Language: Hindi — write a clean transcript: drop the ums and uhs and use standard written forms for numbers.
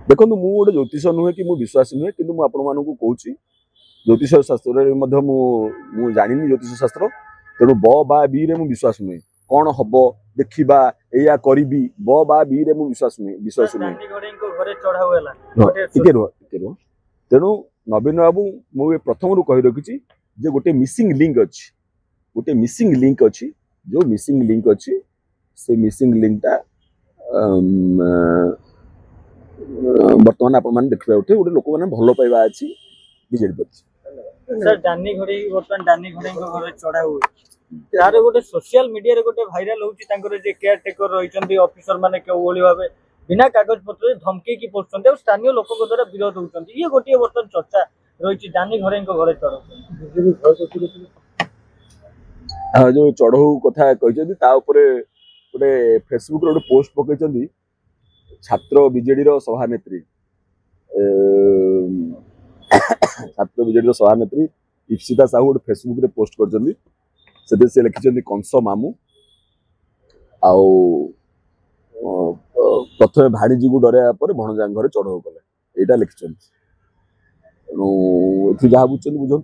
देखो मु गोटे ज्योतिष नुहे कि विश्वास नुहे कि मुझे ज्योतिष शास्त्र मु जानी ज्योतिष शास्त्र तेणु ब बा बी रे विश्वास नुहे कौन हम देखा या करी ब बा बी रे विश्वास नुहे टिके रुह तेणु नवीन बाबू मुझे प्रथम रू कही रखी गोटे मिसिंग लिंक अच्छी गोटे मिसिंग लिंक अच्छी जो मिसिंग लिंक अच्छी से मिसिंग लिंकटा बर्तमान आपण देखा उठे गोटे लोक मैंने भल पाइबा अच्छी बीजेडी प्रति सर डानी घोड़े बर्तमान डानी घोड़े घर चढ़ा हुए तार गोटे सोशल मीडिया रे गोटे भाइराल होउची तांकर जे केयर टेकर रहिचंदी ऑफिसर माने के ओली भाबे बिना कागज पत्र धमकी की पोस्टंते और स्थानीय लोक द्वारा विरोध होउचंदी ये गोटे बर्तमान चर्चा रहिची डानी घोड़े घरे चढ़ जो चढ़ऊ कथा कहते गोटे फेसबुक रे गोटे पोस्ट पकईचंदी छात्र बीजेडी सभानेत्री छात्र बीजेडी सभानेत्री इप्सिता साहू गोटे फेसबुक रे पोस्ट कर से लिखिं कंस मामू आउ प्रथम भाणीजी को डर भणजा घर चढ़ऊ कले यहाँ लिखिं जहाँ बुझे बुझे